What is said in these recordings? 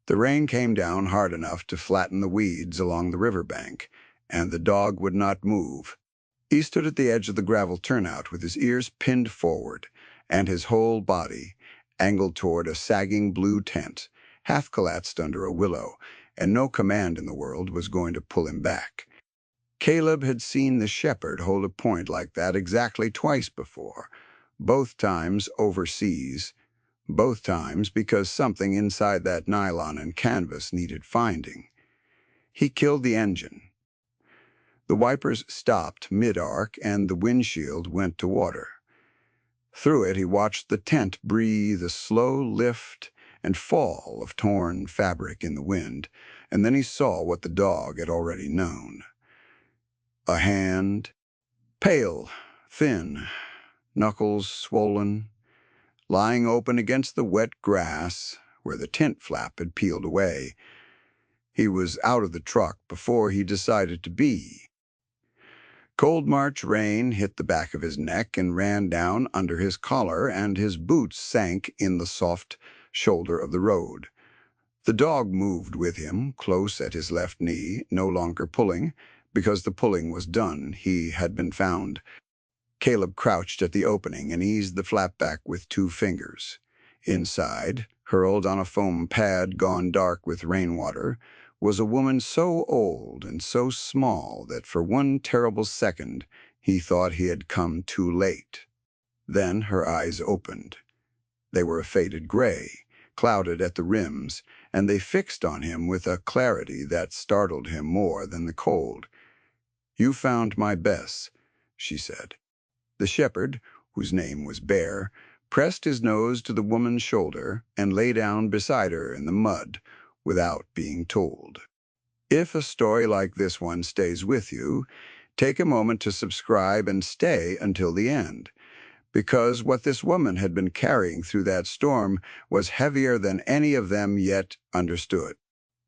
The rain came down hard enough to flatten the weeds along the riverbank, and the dog would not move. He stood at the edge of the gravel turnout with his ears pinned forward and his whole body angled toward a sagging blue tent, half collapsed under a willow, and no command in the world was going to pull him back. Caleb had seen the shepherd hold a point like that exactly twice before, both times overseas, both times because something inside that nylon and canvas needed finding. He killed the engine. The wipers stopped mid-arc and the windshield went to water. Through it he watched the tent breathe a slow lift and fall of torn fabric in the wind, and then he saw what the dog had already known. A hand, pale, thin, knuckles swollen, lying open against the wet grass where the tent flap had peeled away. He was out of the truck before he decided to be. Cold March rain hit the back of his neck and ran down under his collar, and his boots sank in the soft shoulder of the road. The dog moved with him, close at his left knee, no longer pulling, because the pulling was done. He had been found. Caleb crouched at the opening and eased the flap back with 2 fingers. Inside, hurled on a foam pad gone dark with rainwater, was a woman so old and so small that for one terrible second he thought he had come too late. Then her eyes opened. They were a faded gray, clouded at the rims, and they fixed on him with a clarity that startled him more than the cold. "You found my Bess," she said. The shepherd, whose name was Bear, pressed his nose to the woman's shoulder and lay down beside her in the mud without being told. If a story like this one stays with you, take a moment to subscribe and stay until the end, because what this woman had been carrying through that storm was heavier than any of them yet understood.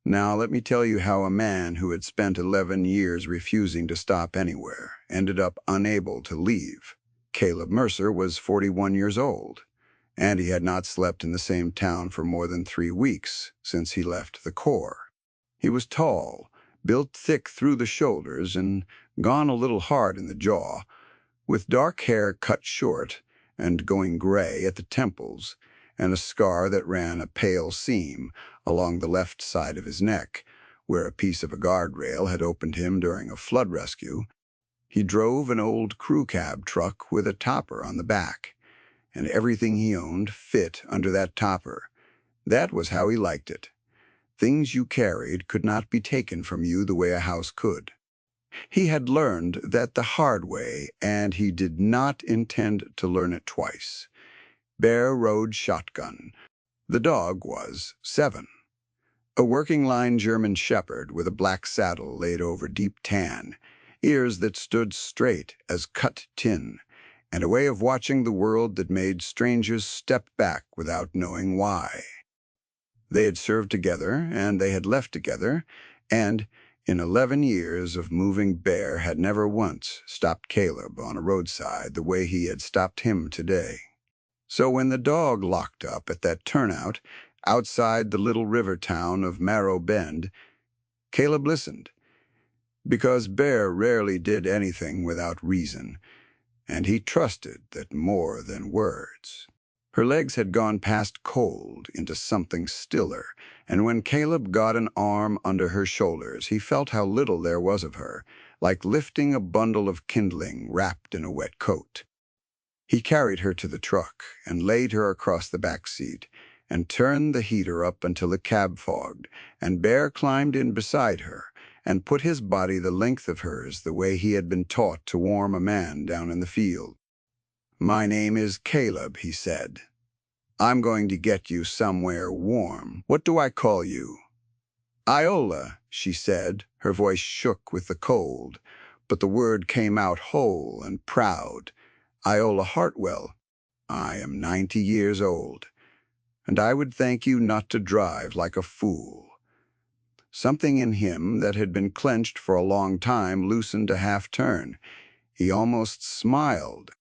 Now let me tell you how a man who had spent 11 years refusing to stop anywhere ended up unable to leave. Caleb Mercer was 41 years old, and he had not slept in the same town for more than 3 weeks since he left the Corps. He was tall, built thick through the shoulders, and gone a little hard in the jaw, with dark hair cut short and going gray at the temples, and a scar that ran a pale seam along the left side of his neck, where a piece of a guardrail had opened him during a flood rescue. He drove an old crew cab truck with a topper on the back, and everything he owned fit under that topper. That was how he liked it. Things you carried could not be taken from you the way a house could. He had learned that the hard way, and he did not intend to learn it twice. Bear rode shotgun. The dog was 7. A working-line German shepherd with a black saddle laid over deep tan, ears that stood straight as cut tin, and a way of watching the world that made strangers step back without knowing why. They had served together, and they had left together, and in 11 years of moving, Bear had never once stopped Caleb on a roadside the way he had stopped him today. So when the dog locked up at that turnout outside the little river town of Marrow Bend, Caleb listened, because Bear rarely did anything without reason, and he trusted that more than words. Her legs had gone past cold into something stiller, and when Caleb got an arm under her shoulders, he felt how little there was of her, like lifting a bundle of kindling wrapped in a wet coat. He carried her to the truck and laid her across the back seat and turned the heater up until the cab fogged, and Bear climbed in beside her and put his body the length of hers the way he had been taught to warm a man down in the field. "My name is Caleb," he said. "I'm going to get you somewhere warm. What do I call you?" "Iola," she said. Her voice shook with the cold, but the word came out whole and proud. "Iola Hartwell. I am 90 years old, and I would thank you not to drive like a fool." Something in him that had been clenched for a long time loosened a half-turn. He almost smiled.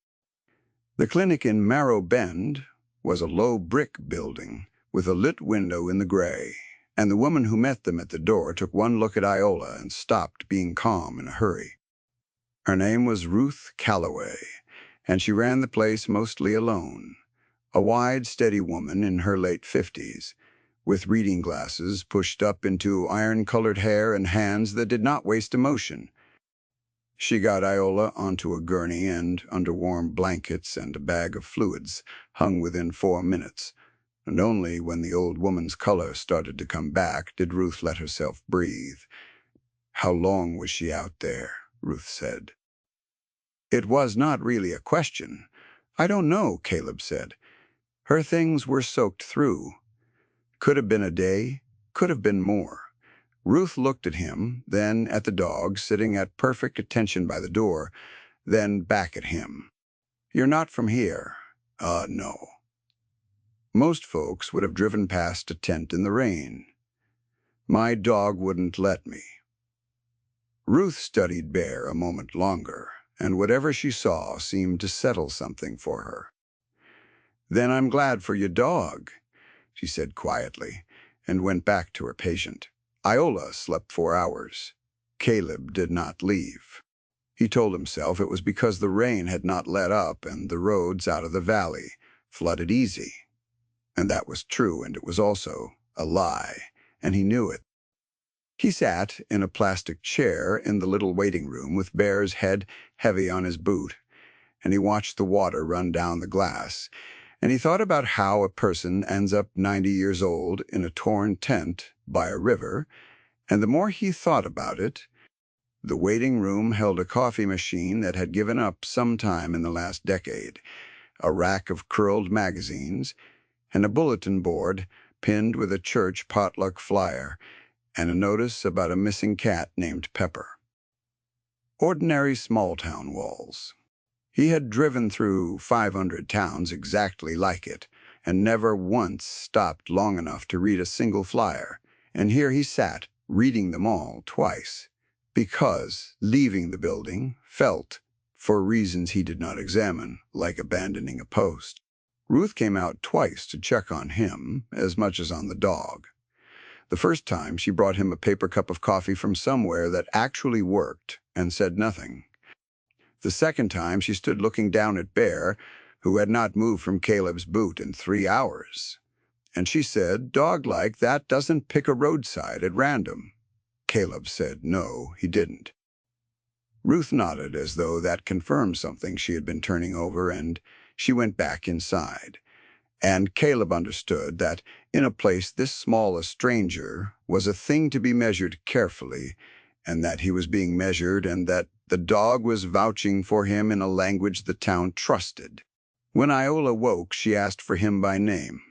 The clinic in Marrow Bend was a low brick building with a lit window in the gray, and the woman who met them at the door took one look at Iola and stopped, being calm in a hurry. Her name was Ruth Calloway, and she ran the place mostly alone. A wide, steady woman in her late 50s, with reading glasses pushed up into iron-colored hair and hands that did not waste emotion. She got Iola onto a gurney and, under warm blankets and a bag of fluids, hung within 4 minutes, and only when the old woman's color started to come back did Ruth let herself breathe. "How long was she out there?" Ruth said. It was not really a question. "I don't know," Caleb said. "Her things were soaked through. Could have been a day, could have been more." Ruth looked at him, then at the dog sitting at perfect attention by the door, then back at him. "You're not from here?" No." Most folks would have driven past a tent in the rain. "My dog wouldn't let me." Ruth studied Bear a moment longer, and whatever she saw seemed to settle something for her. "Then I'm glad for your dog," she said quietly, and went back to her patient. Iola slept 4 hours. Caleb did not leave. He told himself it was because the rain had not let up and the roads out of the valley flooded easy. And that was true, and it was also a lie, and he knew it. He sat in a plastic chair in the little waiting room with Bear's head heavy on his boot, and he watched the water run down the glass, and he thought about how a person ends up 90 years old in a torn tent by a river, and the more he thought about it, the waiting room held a coffee machine that had given up sometime in the last decade, a rack of curled magazines, and a bulletin board pinned with a church potluck flyer and a notice about a missing cat named Pepper. Ordinary small-town walls. He had driven through 500 towns exactly like it, and never once stopped long enough to read a single flyer, and here he sat, reading them all twice, because leaving the building felt, for reasons he did not examine, like abandoning a post. Ruth came out twice to check on him, as much as on the dog. The first time she brought him a paper cup of coffee from somewhere that actually worked and said nothing. The second time she stood looking down at Bear, who had not moved from Caleb's boot in 3 hours. And she said, "Dog like that doesn't pick a roadside at random." Caleb said no, he didn't. Ruth nodded as though that confirmed something she had been turning over, and she went back inside. And Caleb understood that in a place this small a stranger was a thing to be measured carefully, and that he was being measured, and that the dog was vouching for him in a language the town trusted. When Iola woke, she asked for him by name.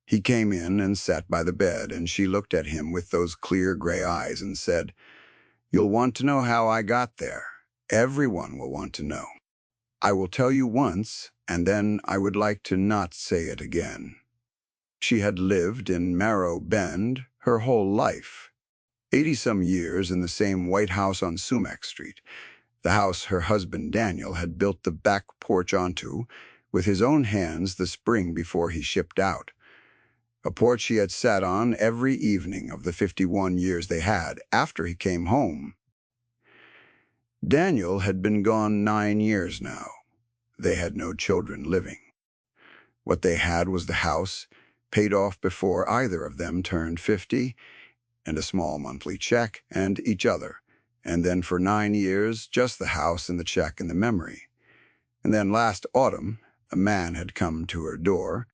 He came in and sat by the bed, and she looked at him with those clear gray eyes and said, "You'll want to know how I got there. Everyone will want to know. I will tell you once, and then I would like to not say it again." She had lived in Marrow Bend her whole life, 80-some years in the same white house on Sumac Street, the house her husband Daniel had built the back porch onto with his own hands the spring before he shipped out. A porch he had sat on every evening of the 51 years they had after he came home. Daniel had been gone 9 years now. They had no children living. What they had was the house, paid off before either of them turned 50, and a small monthly check, and each other. And then for 9 years, just the house and the check and the memory. And then last autumn, a man had come to her door.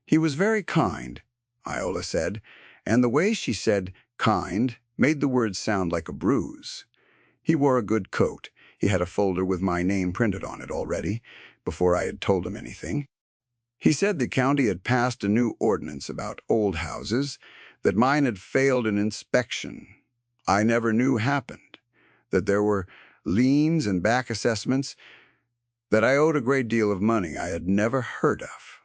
He was very kind, Iola said, and the way she said kind made the words sound like a bruise. He wore a good coat. He had a folder with my name printed on it already, before I had told him anything. He said the county had passed a new ordinance about old houses, that mine had failed an inspection I never knew happened, that there were liens and back assessments, that I owed a great deal of money I had never heard of.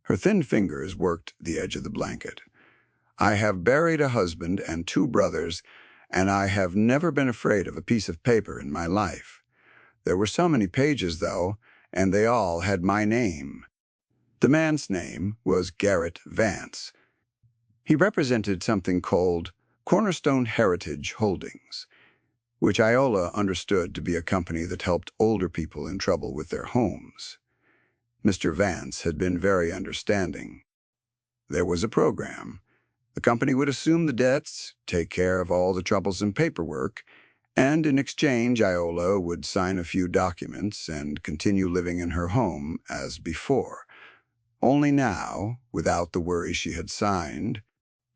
Her thin fingers worked the edge of the blanket. "I have buried a husband and 2 brothers, and I have never been afraid of a piece of paper in my life. There were so many pages, though, and they all had my name." The man's name was Garrett Vance. He represented something called Cornerstone Heritage Holdings, which Iola understood to be a company that helped older people in trouble with their homes. Mr. Vance had been very understanding. There was a program. The company would assume the debts, take care of all the troublesome paperwork, and in exchange Iola would sign a few documents and continue living in her home as before. Only now, without the worry she had signed,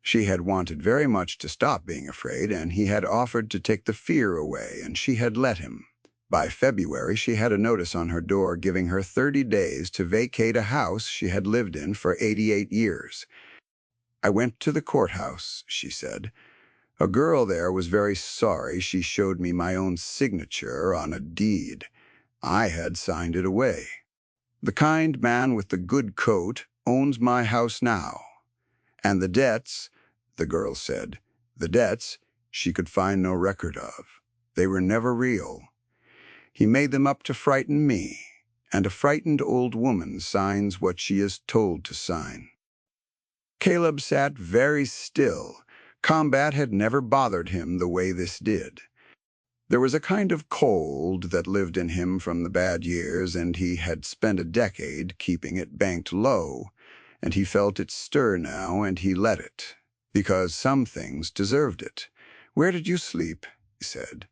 she had wanted very much to stop being afraid, and he had offered to take the fear away, and she had let him. By February, she had a notice on her door giving her 30 days to vacate a house she had lived in for 88 years. "I went to the courthouse," she said. "A girl there was very sorry she showed me my own signature on a deed. I had signed it away. The kind man with the good coat owns my house now. And the debts," the girl said, "the debts she could find no record of. They were never real. He made them up to frighten me, and a frightened old woman signs what she is told to sign." Caleb sat very still. Combat had never bothered him the way this did. There was a kind of cold that lived in him from the bad years, and he had spent a decade keeping it banked low, and he felt it stir now, and he let it, because some things deserved it. "Where did you sleep?" he said.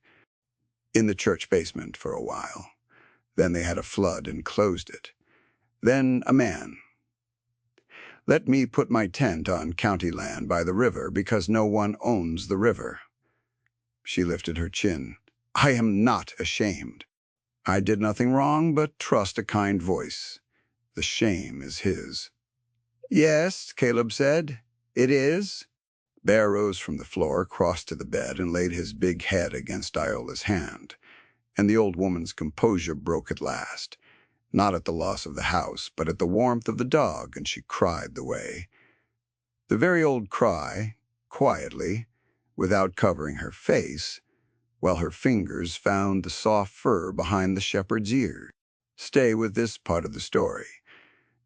"In the church basement for a while. Then they had a flood and closed it. Then a man let me put my tent on county land by the river because no one owns the river." She lifted her chin. "I am not ashamed. I did nothing wrong but trust a kind voice. The shame is his." "Yes," Caleb said, "it is." Bear rose from the floor, crossed to the bed, and laid his big head against Iola's hand. And the old woman's composure broke at last, not at the loss of the house, but at the warmth of the dog, and she cried the way. The very old cry, quietly, without covering her face, while her fingers found the soft fur behind the shepherd's ear. Stay with this part of the story,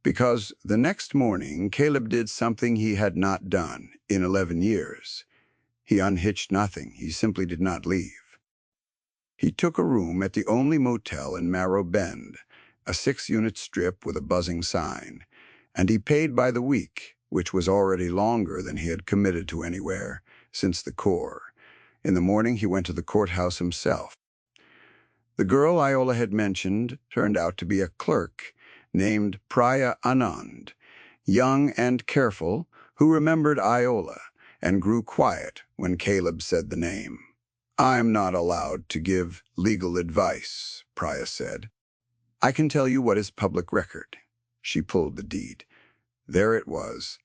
because the next morning Caleb did something he had not done in 11 years. He unhitched nothing. He simply did not leave. He took a room at the only motel in Marrow Bend, a 6-unit strip with a buzzing sign, and he paid by the week, which was already longer than he had committed to anywhere since the Corps. In the morning he went to the courthouse himself. The girl Iola had mentioned turned out to be a clerk named Priya Anand, young and careful, who remembered Iola and grew quiet when Caleb said the name. "I'm not allowed to give legal advice," Priya said. "I can tell you what is public record." She pulled the deed. There it was.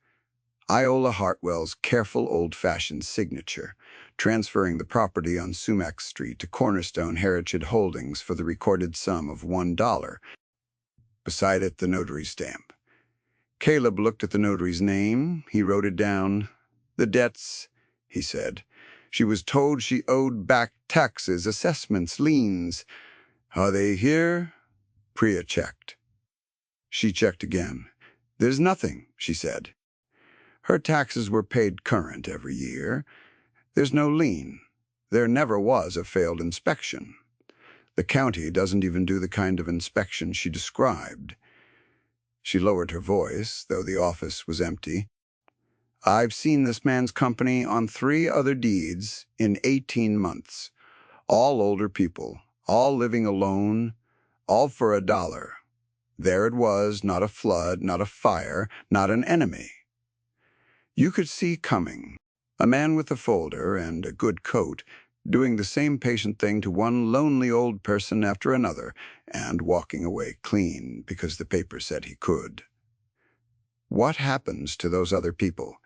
Iola Hartwell's careful old-fashioned signature, transferring the property on Sumac Street to Cornerstone Heritage Holdings for the recorded sum of $1. Beside it, the notary's stamp. Caleb looked at the notary's name. He wrote it down. "The debts," he said. "She was told she owed back taxes, assessments, liens. Are they here?" Priya checked. She checked again. "There's nothing," she said. "Her taxes were paid current every year. There's no lien. There never was a failed inspection. The county doesn't even do the kind of inspection she described." She lowered her voice, though the office was empty. "I've seen this man's company on 3 other deeds in 18 months. All older people, all living alone, all for $1. There it was, not a flood, not a fire, not an enemy. You could see coming. A man with a folder and a good coat doing the same patient thing to one lonely old person after another and walking away clean because the paper said he could." "What happens to those other people?"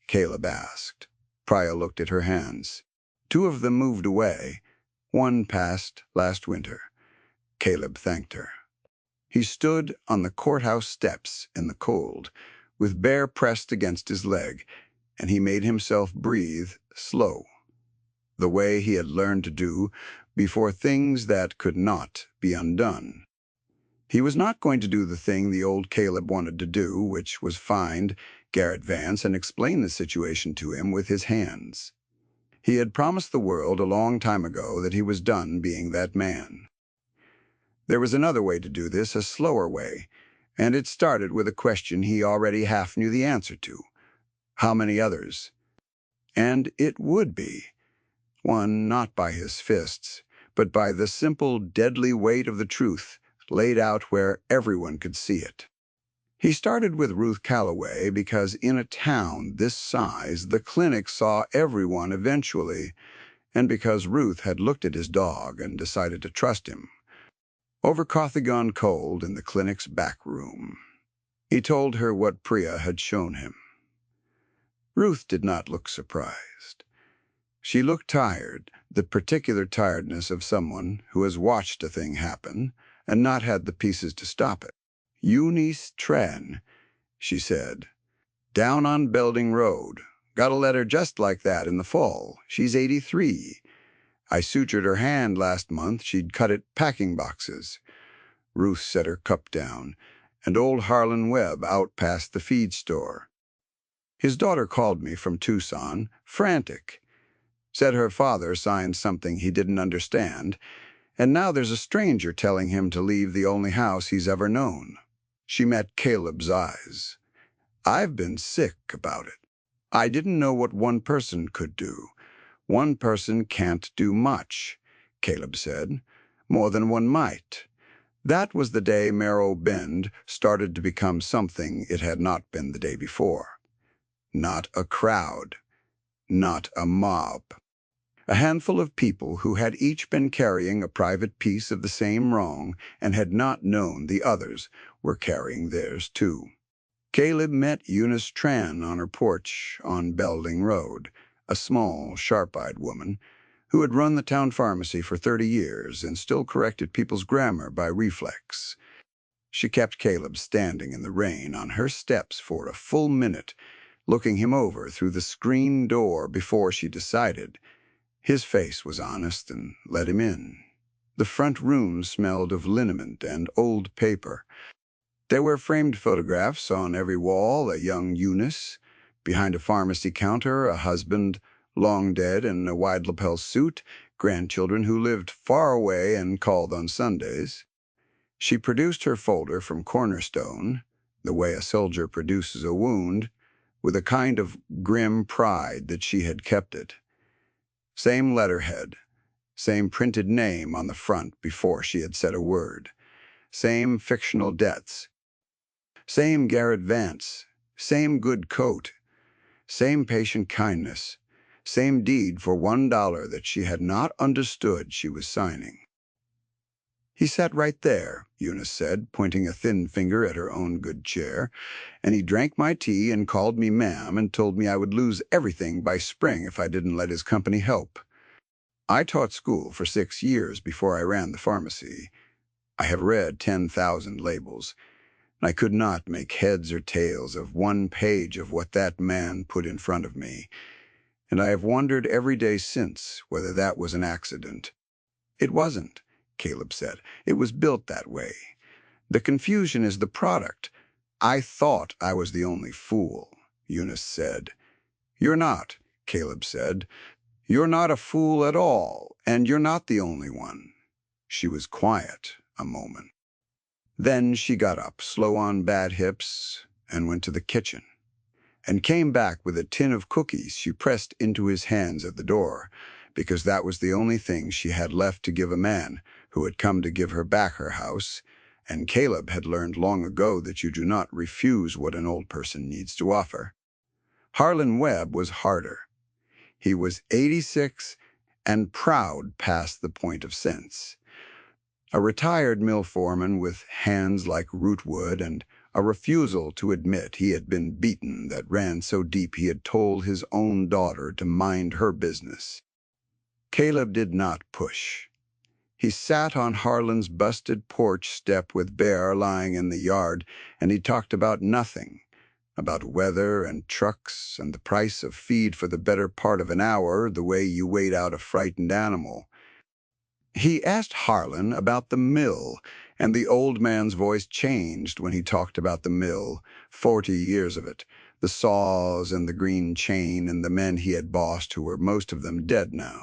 Caleb asked. Priya looked at her hands. "2 of them moved away. 1 passed last winter." Caleb thanked her. He stood on the courthouse steps in the cold, with Bear pressed against his leg, and he made himself breathe slow, the way he had learned to do before things that could not be undone. He was not going to do the thing the old Caleb wanted to do, which was find Garrett Vance and explain the situation to him with his hands. He had promised the world a long time ago that he was done being that man. There was another way to do this, a slower way, and it started with a question he already half knew the answer to. How many others? And it would be. One not by his fists, but by the simple, deadly weight of the truth laid out where everyone could see it. He started with Ruth Calloway because in a town this size, the clinic saw everyone eventually, and because Ruth had looked at his dog and decided to trust him. Over coffee gone cold in the clinic's back room, he told her what Priya had shown him. Ruth did not look surprised. She looked tired, the particular tiredness of someone who has watched a thing happen and not had the pieces to stop it. Eunice Tran, she said. Down on Belding Road. Got a letter just like that in the fall. She's 83. I sutured her hand last month. She'd cut it packing boxes. Ruth set her cup down, and old Harlan Webb out past the feed store. His daughter called me from Tucson, frantic. Said her father signed something he didn't understand, and now there's a stranger telling him to leave the only house he's ever known. She met Caleb's eyes. I've been sick about it. I didn't know what one person could do. One person can't do much, Caleb said, more than one might. That was the day Marrow Bend started to become something it had not been the day before. Not a crowd. Not a mob. A handful of people who had each been carrying a private piece of the same wrong and had not known the others were carrying theirs too. Caleb met Eunice Tran on her porch on Belding Road, a small, sharp-eyed woman who had run the town pharmacy for 30 years and still corrected people's grammar by reflex. She kept Caleb standing in the rain on her steps for a full minute, looking him over through the screen door before she decided. His face was honest and let him in. The front room smelled of liniment and old paper. There were framed photographs on every wall, a young Eunice. Behind a pharmacy counter, a husband, long dead in a wide lapel suit, grandchildren who lived far away and called on Sundays. She produced her folder from Cornerstone, the way a soldier produces a wound, with a kind of grim pride that she had kept it. Same letterhead, same printed name on the front before she had said a word, same fictional deaths, same Garrett Vance, same good coat, same patient kindness, same deed for $1 that she had not understood she was signing. He sat right there, Eunice said, pointing a thin finger at her own good chair, and he drank my tea and called me ma'am and told me I would lose everything by spring if I didn't let his company help. I taught school for 6 years before I ran the pharmacy. I have read 10,000 labels, and I could not make heads or tails of one page of what that man put in front of me, and I have wondered every day since whether that was an accident. It wasn't, Caleb said. It was built that way. The confusion is the product. I thought I was the only fool, Eunice said. You're not, Caleb said. You're not a fool at all, and you're not the only one. She was quiet a moment. Then she got up, slow on bad hips, and went to the kitchen, and came back with a tin of cookies she pressed into his hands at the door, because that was the only thing she had left to give a man who had come to give her back her house, and Caleb had learned long ago that you do not refuse what an old person needs to offer. Harlan Webb was harder. He was 86 and proud past the point of sense. A retired mill foreman with hands like rootwood and a refusal to admit he had been beaten that ran so deep he had told his own daughter to mind her business. Caleb did not push. He sat on Harlan's busted porch step with Bear lying in the yard, and he talked about nothing, about weather and trucks and the price of feed for the better part of an hour, the way you wait out a frightened animal. He asked Harlan about the mill, and the old man's voice changed when he talked about the mill, 40 years of it, The saws and the green chain and the men he had bossed who were most of them dead now.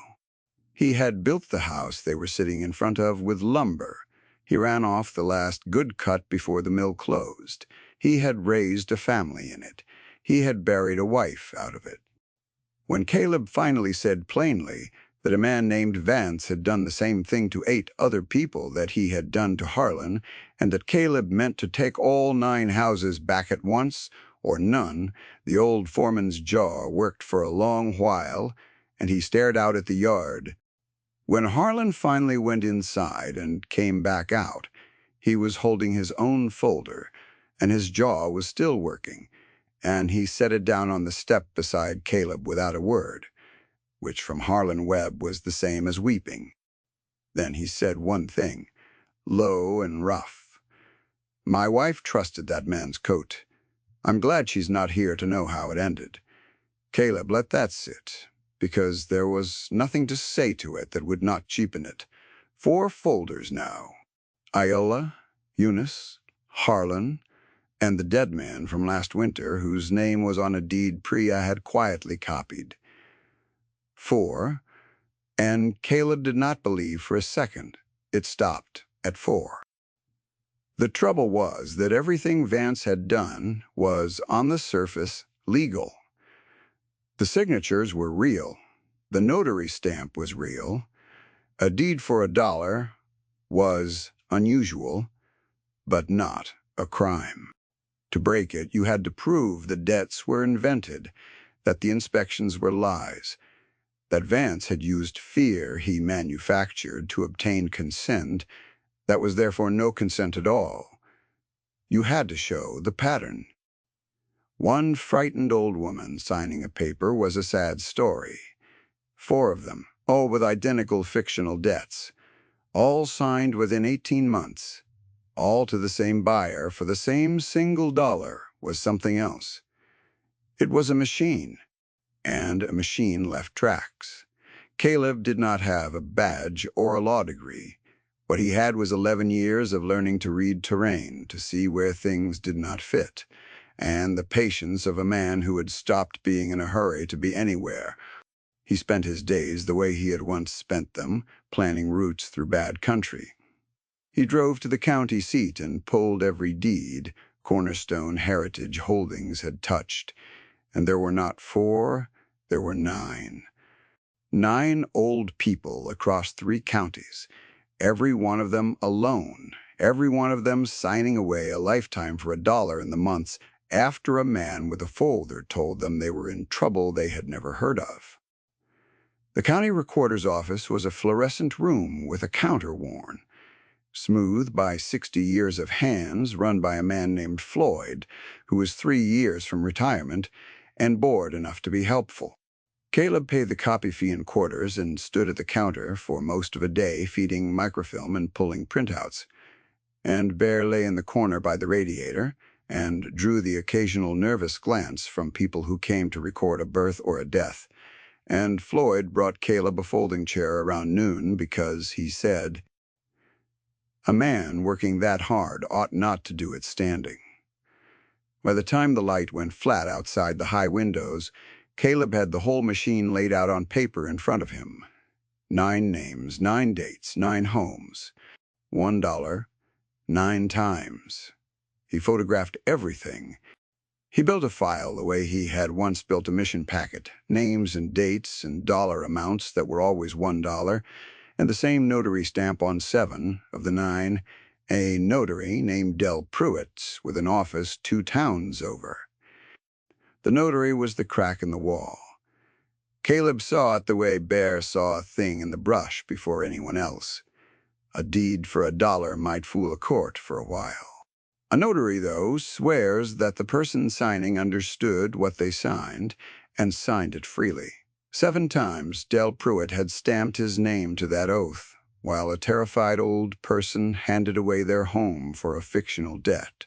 He had built the house they were sitting in front of with lumber. He ran off the last good cut before the mill closed. He had raised a family in it. He had buried a wife out of it. When Caleb finally said plainly that a man named Vance had done the same thing to 8 other people that he had done to Harlan, and that Caleb meant to take all 9 houses back at once, or none, the old foreman's jaw worked for a long while, and he stared out at the yard. When Harlan finally went inside and came back out, he was holding his own folder, and his jaw was still working, and he set it down on the step beside Caleb without a word, which from Harlan Webb was the same as weeping. Then he said one thing, low and rough. "My wife trusted that man's coat. I'm glad she's not here to know how it ended. Caleb, let that sit, because there was nothing to say to it that would not cheapen it. 4 folders now. Iola, Eunice, Harlan, and the dead man from last winter whose name was on a deed Priya had quietly copied. 4, and Caleb did not believe for a second it stopped at 4. The trouble was that everything Vance had done was, on the surface, legal. The signatures were real. The notary stamp was real. A deed for $1 was unusual, but not a crime. To break it, you had to prove the debts were invented, that the inspections were lies, that Vance had used fear he manufactured to obtain consent that was therefore no consent at all. You had to show the pattern. One frightened old woman signing a paper was a sad story. 4 of them, all with identical fictional debts, all signed within 18 months, all to the same buyer for the same single dollar, was something else. It was a machine, and a machine left tracks. Caleb did not have a badge or a law degree. What he had was 11 years of learning to read terrain, to see where things did not fit, and the patience of a man who had stopped being in a hurry to be anywhere. He spent his days the way he had once spent them, planning routes through bad country. He drove to the county seat and pulled every deed Cornerstone Heritage Holdings had touched, and there were not 4, there were 9. 9 old people across 3 counties, every one of them alone, every one of them signing away a lifetime for $1 in the months after a man with a folder told them they were in trouble they had never heard of. The county recorder's office was a fluorescent room with a counter worn, smoothed by 60 years of hands run by a man named Floyd, who was 3 years from retirement and bored enough to be helpful. Caleb paid the copy fee in quarters and stood at the counter for most of a day feeding microfilm and pulling printouts. And Bear lay in the corner by the radiator and drew the occasional nervous glance from people who came to record a birth or a death. And Floyd brought Caleb a folding chair around noon because, he said, a man working that hard ought not to do it standing. By the time the light went flat outside the high windows, Caleb had the whole machine laid out on paper in front of him. 9 names, 9 dates, 9 homes. $1, 9 times. He photographed everything. He built a file the way he had once built a mission packet, names and dates and dollar amounts that were always $1, and the same notary stamp on 7 of the 9, a notary named Del Pruitt with an office 2 towns over. The notary was the crack in the wall. Caleb saw it the way Bear saw a thing in the brush before anyone else. A deed for $1 might fool a court for a while. A notary, though, swears that the person signing understood what they signed and signed it freely. 7 times Del Pruitt had stamped his name to that oath, while a terrified old person handed away their home for a fictional debt.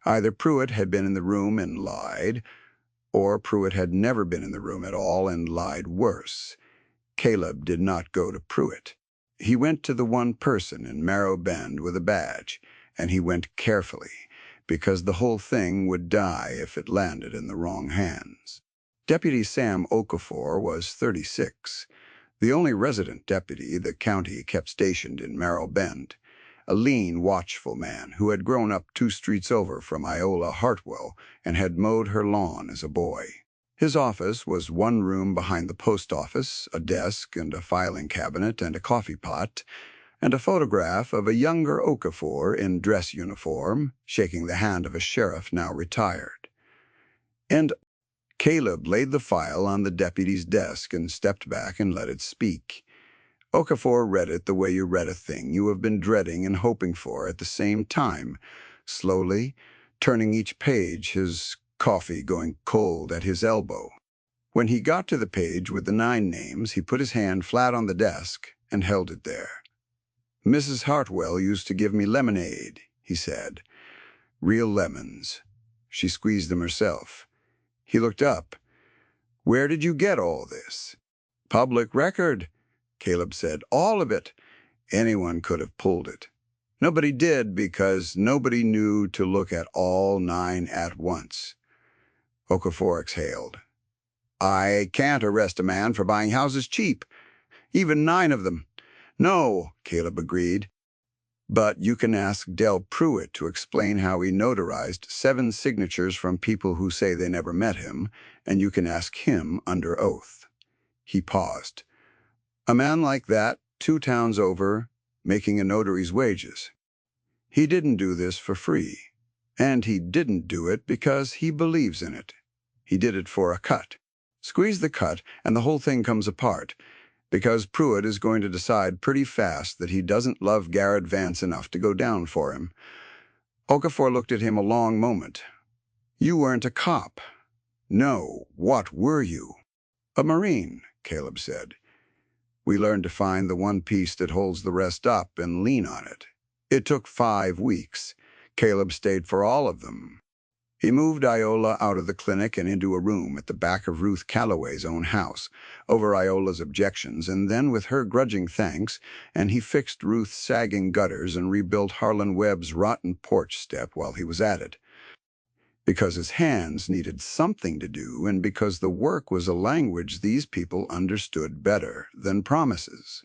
Either Pruitt had been in the room and lied, or Pruitt had never been in the room at all and lied worse. Caleb did not go to Pruitt. He went to the one person in Marrow Bend with a badge, and he went carefully, because the whole thing would die if it landed in the wrong hands. Deputy Sam Okafor was 36, the only resident deputy the county kept stationed in Merrill Bend, a lean, watchful man who had grown up 2 streets over from Iola Hartwell and had mowed her lawn as a boy. His office was 1 room behind the post office, a desk and a filing cabinet and a coffee pot, and a photograph of a younger Okafor in dress uniform shaking the hand of a sheriff now retired. And Caleb laid the file on the deputy's desk and stepped back and let it speak. Okafor read it the way you read a thing you have been dreading and hoping for at the same time, slowly, turning each page, his coffee going cold at his elbow. When he got to the page with the 9 names, he put his hand flat on the desk and held it there. "Mrs. Hartwell used to give me lemonade," he said. "Real lemons. She squeezed them herself." He looked up. "Where did you get all this?" "Public record," Caleb said. "All of it. Anyone could have pulled it. Nobody did because nobody knew to look at all 9 at once." Okafor exhaled. "I can't arrest a man for buying houses cheap, even 9 of them." "No," Caleb agreed. "But you can ask Del Pruitt to explain how he notarized 7 signatures from people who say they never met him, and you can ask him under oath." He paused. "A man like that, 2 towns over, making a notary's wages. He didn't do this for free, and he didn't do it because he believes in it. He did it for a cut. Squeeze the cut, and the whole thing comes apart, because Pruitt is going to decide pretty fast that he doesn't love Garrett Vance enough to go down for him." Okafor looked at him a long moment. "You weren't a cop." "No. What were you?" "A Marine," Caleb said. "We learned to find the one piece that holds the rest up and lean on it. It took 5 weeks. Caleb stayed for all of them." He moved Iola out of the clinic and into a room at the back of Ruth Calloway's own house, over Iola's objections, and then with her grudging thanks, and he fixed Ruth's sagging gutters and rebuilt Harlan Webb's rotten porch step while he was at it. Because his hands needed something to do, and because the work was a language these people understood better than promises.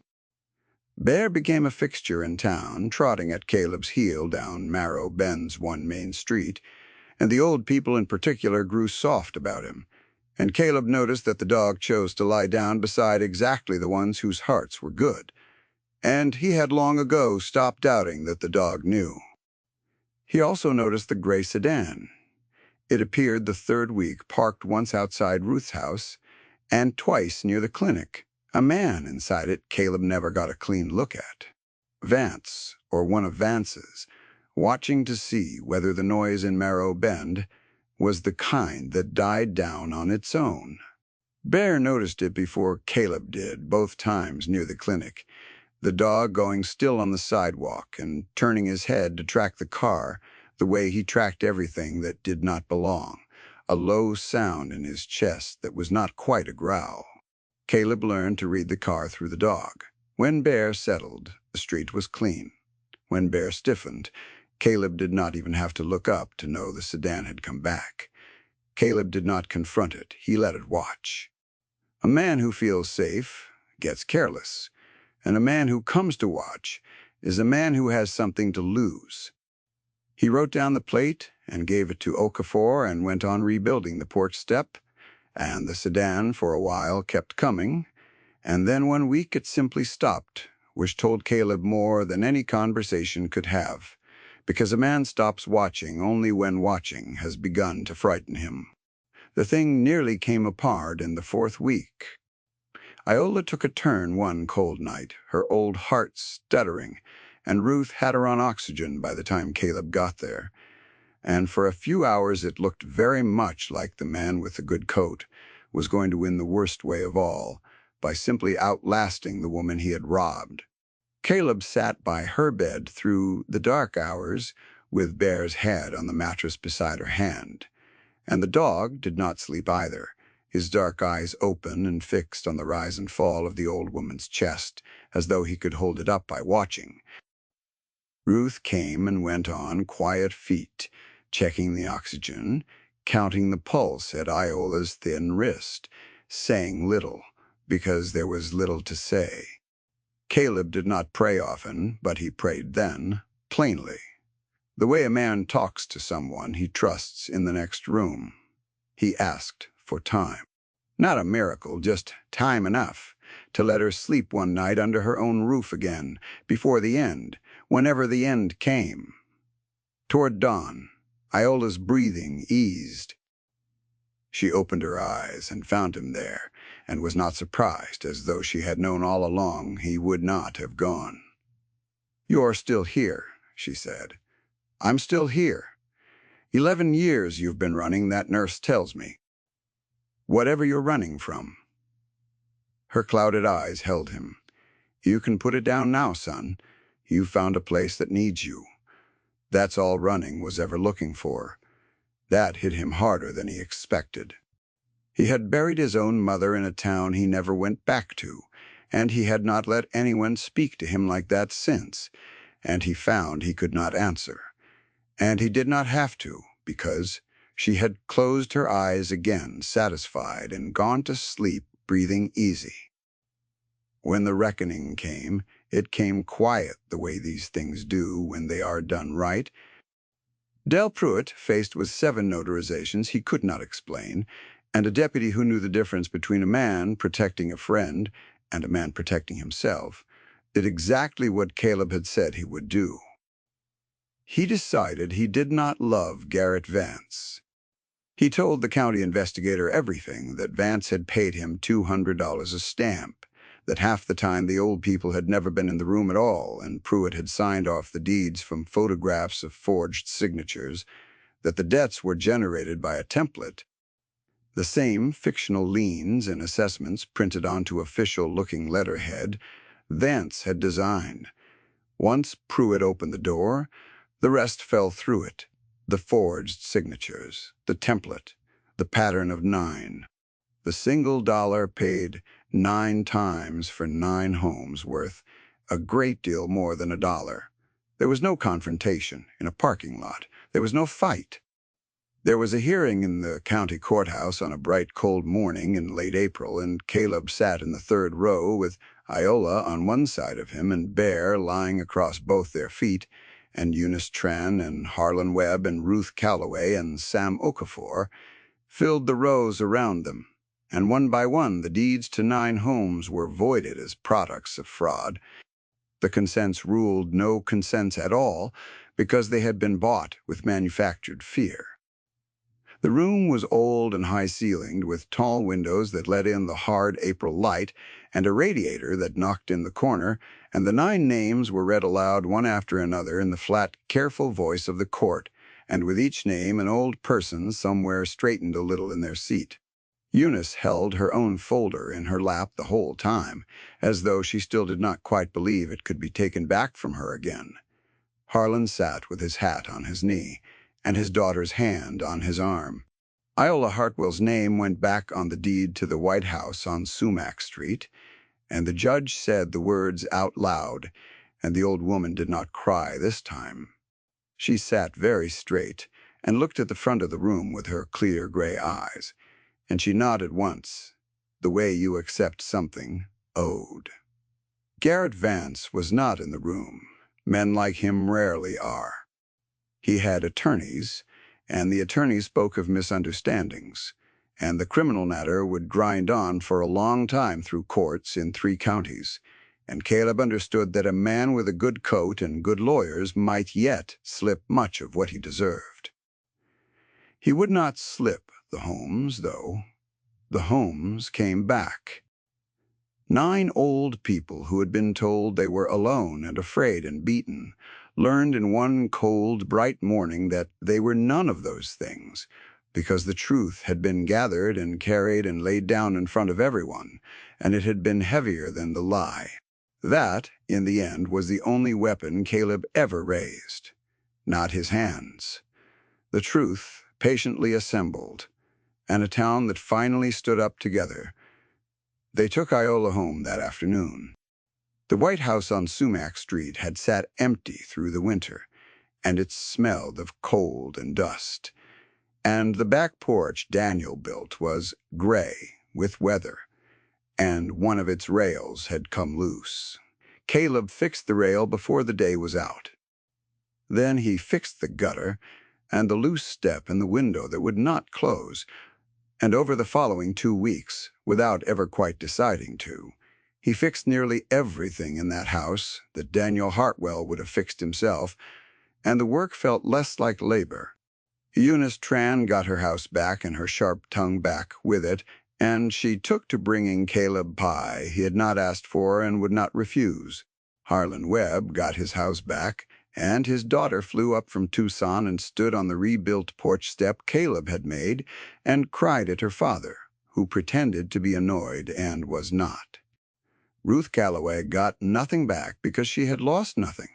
Bear became a fixture in town, trotting at Caleb's heel down Merrill Bend's 1 main street, and the old people in particular grew soft about him, and Caleb noticed that the dog chose to lie down beside exactly the ones whose hearts were good, and he had long ago stopped doubting that the dog knew. He also noticed the gray sedan. It appeared the 3rd week, parked once outside Ruth's house and twice near the clinic. A man inside it Caleb never got a clean look at. Vance, or one of Vance's, watching to see whether the noise in Merrill Bend was the kind that died down on its own. Bear noticed it before Caleb did, both times near the clinic, the dog going still on the sidewalk and turning his head to track the car the way he tracked everything that did not belong, a low sound in his chest that was not quite a growl. Caleb learned to read the car through the dog. When Bear settled, the street was clean. When Bear stiffened, Caleb did not even have to look up to know the sedan had come back. Caleb did not confront it. He let it watch. A man who feels safe gets careless, and a man who comes to watch is a man who has something to lose. He wrote down the plate and gave it to Okafor and went on rebuilding the porch step, and the sedan for a while kept coming, and then 1 week it simply stopped, which told Caleb more than any conversation could have, because a man stops watching only when watching has begun to frighten him. The thing nearly came apart in the 4th week. Iola took a turn one cold night, her old heart stuttering, and Ruth had her on oxygen by the time Caleb got there. And for a few hours it looked very much like the man with the good coat was going to win the worst way of all, by simply outlasting the woman he had robbed. Caleb sat by her bed through the dark hours with Bear's head on the mattress beside her hand. And the dog did not sleep either, his dark eyes open and fixed on the rise and fall of the old woman's chest, as though he could hold it up by watching. Ruth came and went on quiet feet, checking the oxygen, counting the pulse at Iola's thin wrist, saying little, because there was little to say. Caleb did not pray often, but he prayed then, plainly, the way a man talks to someone he trusts in the next room. He asked for time. Not a miracle, just time enough to let her sleep one night under her own roof again, before the end, whenever the end came. Toward dawn, Iola's breathing eased. She opened her eyes and found him there, and was not surprised, as though she had known all along he would not have gone. "You're still here," she said. "I'm still here. 11 years you've been running, that nurse tells me. Whatever you're running from." Her clouded eyes held him. "You can put it down now, son. You've found a place that needs you. That's all running was ever looking for." That hit him harder than he expected. He had buried his own mother in a town he never went back to, and he had not let anyone speak to him like that since, and he found he could not answer. And he did not have to, because she had closed her eyes again, satisfied, and gone to sleep, breathing easy. When the reckoning came, it came quiet the way these things do when they are done right. Del Pruitt, faced with 7 notarizations he could not explain, and a deputy who knew the difference between a man protecting a friend and a man protecting himself, did exactly what Caleb had said he would do. He decided he did not love Garrett Vance. He told the county investigator everything, that Vance had paid him $200 a stamp, that half the time the old people had never been in the room at all, and Pruitt had signed off the deeds from photographs of forged signatures, that the debts were generated by a template, the same fictional liens and assessments printed onto official-looking letterhead Vance had designed. Once Pruitt opened the door, the rest fell through it. The forged signatures, the template, the pattern of 9. The single dollar paid 9 times for 9 homes, worth a great deal more than $1. There was no confrontation in a parking lot. There was no fight. There was a hearing in the county courthouse on a bright, cold morning in late April, and Caleb sat in the 3rd row with Iola on one side of him and Bear lying across both their feet, and Eunice Tran and Harlan Webb and Ruth Calloway and Sam Okafor filled the rows around them, and one by one the deeds to 9 homes were voided as products of fraud. The consents ruled no consents at all because they had been bought with manufactured fear. The room was old and high-ceilinged, with tall windows that let in the hard April light and a radiator that knocked in the corner, and the 9 names were read aloud one after another in the flat, careful voice of the court, and with each name an old person somewhere straightened a little in their seat. Eunice held her own folder in her lap the whole time, as though she still did not quite believe it could be taken back from her again. Harlan sat with his hat on his knee, and his daughter's hand on his arm. Iola Hartwell's name went back on the deed to the White House on Sumac Street, and the judge said the words out loud, and the old woman did not cry this time. She sat very straight and looked at the front of the room with her clear gray eyes, and she nodded once, the way you accept something owed. Garrett Vance was not in the room. Men like him rarely are. He had attorneys, and the attorneys spoke of misunderstandings, and the criminal matter would grind on for a long time through courts in 3 counties, and Caleb understood that a man with a good coat and good lawyers might yet slip much of what he deserved. He would not slip the homes, though. The homes came back. 9 old people who had been told they were alone and afraid and beaten learned in one cold, bright morning that they were none of those things, because the truth had been gathered and carried and laid down in front of everyone, and it had been heavier than the lie. That, in the end, was the only weapon Caleb ever raised, not his hands. The truth, patiently assembled, and a town that finally stood up together. They took Iola home that afternoon. The White House on Sumac Street had sat empty through the winter, and it smelled of cold and dust. And the back porch Daniel built was gray with weather, and one of its rails had come loose. Caleb fixed the rail before the day was out. Then he fixed the gutter and the loose step in the window that would not close, and over the following 2 weeks, without ever quite deciding to, he fixed nearly everything in that house that Daniel Hartwell would have fixed himself, and the work felt less like labor. Eunice Tran got her house back and her sharp tongue back with it, and she took to bringing Caleb pie he had not asked for and would not refuse. Harlan Webb got his house back, and his daughter flew up from Tucson and stood on the rebuilt porch step Caleb had made and cried at her father, who pretended to be annoyed and was not. Ruth Calloway got nothing back because she had lost nothing,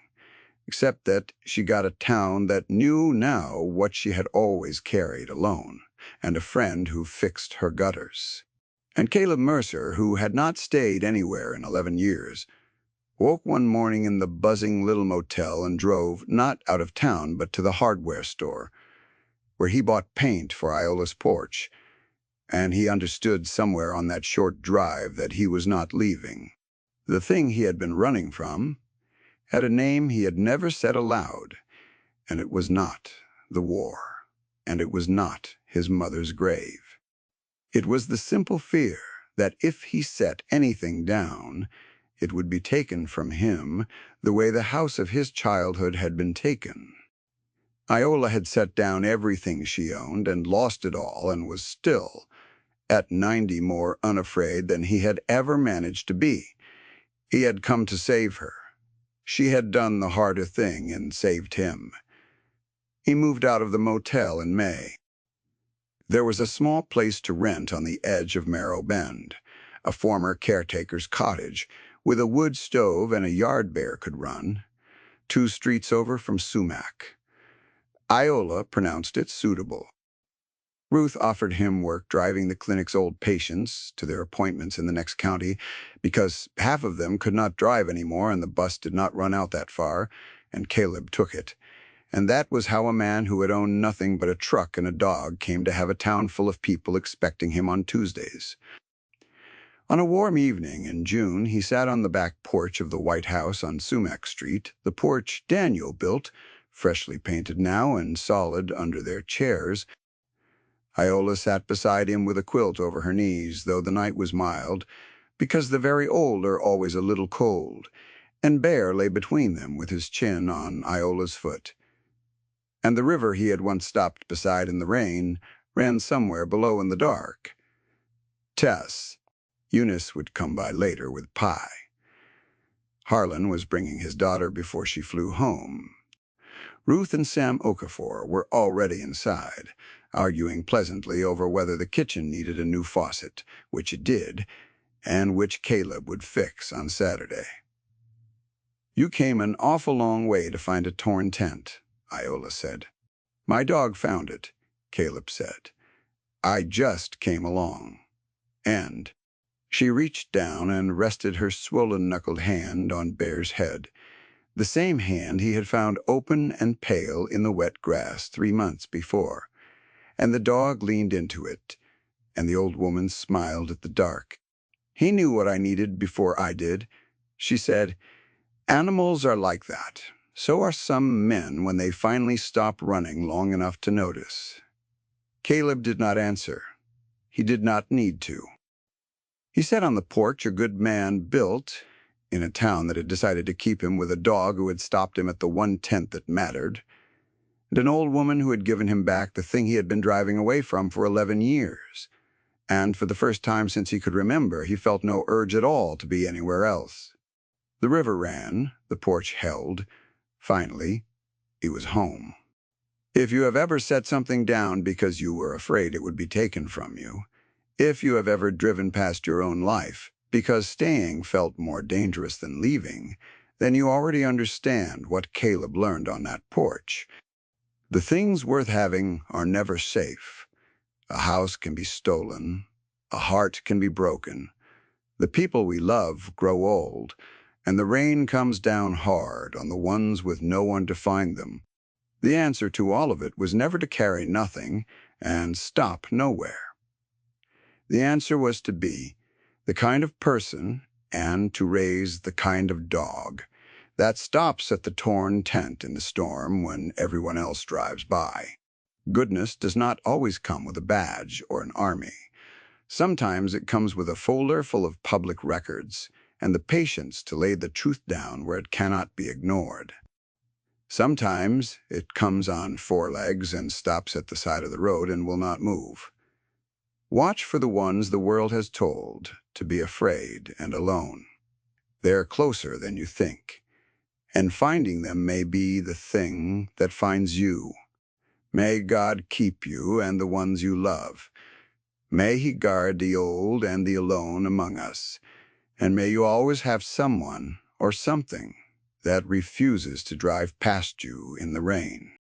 except that she got a town that knew now what she had always carried alone, and a friend who fixed her gutters. And Caleb Mercer, who had not stayed anywhere in 11 years, woke one morning in the buzzing little motel and drove, not out of town, but to the hardware store, where he bought paint for Iola's porch, and he understood somewhere on that short drive that he was not leaving. The thing he had been running from had a name he had never said aloud, and it was not the war, and it was not his mother's grave. It was the simple fear that if he set anything down, it would be taken from him the way the house of his childhood had been taken. Iola had set down everything she owned and lost it all and was still, at 90, more unafraid than he had ever managed to be. He had come to save her. She had done the harder thing and saved him. He moved out of the motel in May. There was a small place to rent on the edge of Marrow Bend, a former caretaker's cottage, with a wood stove and a yard bear could run, 2 streets over from Sumac. Iola pronounced it suitable. Ruth offered him work driving the clinic's old patients to their appointments in the next county, because half of them could not drive anymore and the bus did not run out that far, and Caleb took it. And that was how a man who had owned nothing but a truck and a dog came to have a town full of people expecting him on Tuesdays. On a warm evening in June, he sat on the back porch of the White House on Sumac Street, the porch Daniel built, freshly painted now and solid under their chairs. Iola sat beside him with a quilt over her knees, though the night was mild, because the very old are always a little cold, and Bear lay between them with his chin on Iola's foot. And the river he had once stopped beside in the rain ran somewhere below in the dark. Tess, Eunice, would come by later with pie. Harlan was bringing his daughter before she flew home. Ruth and Sam Okafor were already inside, arguing pleasantly over whether the kitchen needed a new faucet, which it did, and which Caleb would fix on Saturday. "You came an awful long way to find a torn tent," Iola said. "My dog found it," Caleb said. "I just came along." And she reached down and rested her swollen-knuckled hand on Bear's head, the same hand he had found open and pale in the wet grass 3 months before. And the dog leaned into it, and the old woman smiled at the dark. "He knew what I needed before I did," she said. "Animals are like that. So are some men when they finally stop running long enough to notice." Caleb did not answer. He did not need to. He sat on the porch a good man built, in a town that had decided to keep him with a dog who had stopped him at the 1/10 that mattered, and an old woman who had given him back the thing he had been driving away from for 11 years. And for the first time since he could remember, he felt no urge at all to be anywhere else. The river ran, the porch held. Finally, he was home. If you have ever set something down because you were afraid it would be taken from you, if you have ever driven past your own life because staying felt more dangerous than leaving, then you already understand what Caleb learned on that porch. The things worth having are never safe. A house can be stolen. A heart can be broken. The people we love grow old, and the rain comes down hard on the ones with no one to find them. The answer to all of it was never to carry nothing and stop nowhere. The answer was to be the kind of person and to raise the kind of dog that stops at the torn tent in the storm when everyone else drives by. Goodness does not always come with a badge or an army. Sometimes it comes with a folder full of public records and the patience to lay the truth down where it cannot be ignored. Sometimes it comes on four legs and stops at the side of the road and will not move. Watch for the ones the world has told to be afraid and alone. They're closer than you think, and finding them may be the thing that finds you. May God keep you and the ones you love. May He guard the old and the alone among us, and may you always have someone or something that refuses to drive past you in the rain.